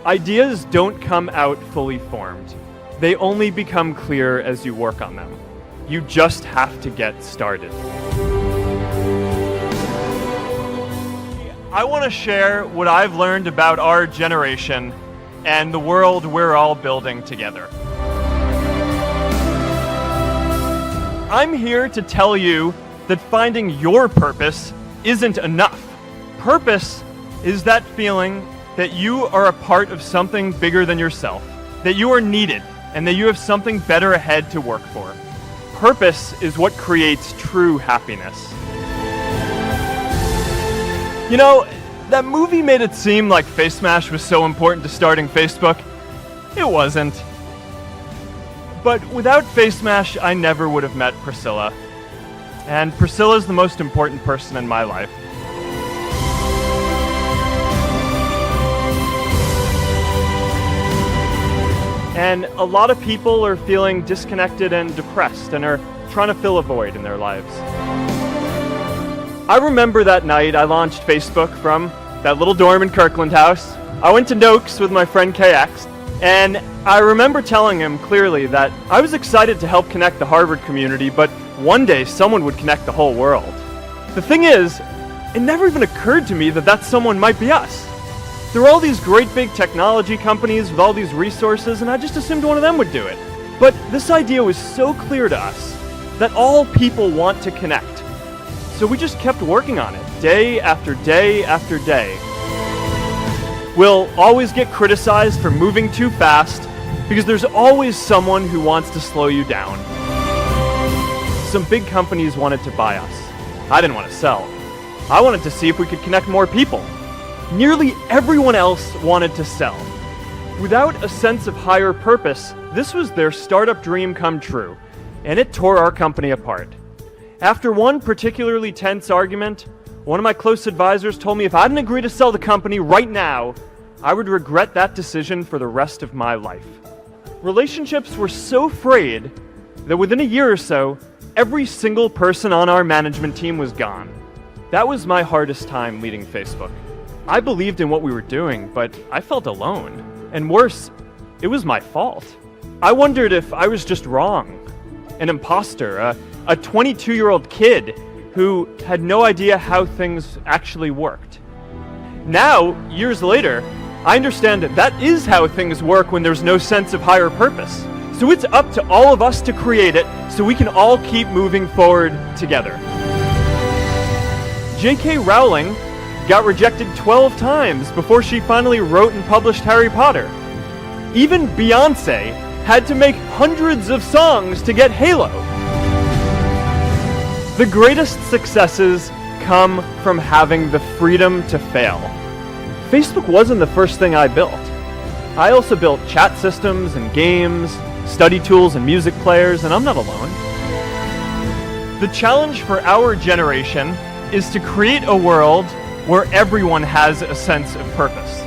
Ideas don't come out fully formed. They only become clear as you work on them. You just have to get started. I want to share what I've learned about our generation and the world we're all building together. I'm here to tell you that finding your purpose isn't enough. Purpose is that feeling that you are a part of something bigger than yourself, that you are needed, and that you have something better ahead to work for. Purpose is what creates true happiness. You know, that movie made it seem like Face Smash was so important to starting Facebook. It wasn't. But without Face Smash, I never would have met Priscilla. And Priscilla's the most important person in my life. And a lot of people are feeling disconnected and depressed and are trying to fill a void in their lives. I remember that night I launched Facebook from that little dorm in Kirkland House. I went to Noakes with my friend KX, and I remember telling him clearly that I was excited to help connect the Harvard community, but one day someone would connect the whole world. The thing is, it never even occurred to me that that someone might be us. There were all these great big technology companies with all these resources, and I just assumed one of them would do it. But this idea was so clear to us that all people want to connect. So we just kept working on it, day after day after day. We'll always get criticized for moving too fast, because there's always someone who wants to slow you down. Some big companies wanted to buy us. I didn't want to sell. I wanted to see if we could connect more people. Nearly everyone else wanted to sell. Without a sense of higher purpose, this was their startup dream come true, and it tore our company apart. After one particularly tense argument, one of my close advisors told me if I didn't agree to sell the company right now, I would regret that decision for the rest of my life. Relationships were so frayed that within a year or so, every single person on our management team was gone. That was my hardest time leading Facebook. I believed in what we were doing, but I felt alone. And worse, it was my fault. I wondered if I was just wrong. An imposter, a 22-year-old kid who had no idea how things actually worked. Now, years later, I understand that is how things work when there's no sense of higher purpose. So it's up to all of us to create it so we can all keep moving forward together. J.K. Rowling got rejected 12 times before she finally wrote and published Harry Potter. Even Beyoncé had to make hundreds of songs to get Halo. The greatest successes come from having the freedom to fail. Facebook wasn't the first thing I built. I also built chat systems and games, study tools and music players, and I'm not alone. The challenge for our generation is to create a world where everyone has a sense of purpose.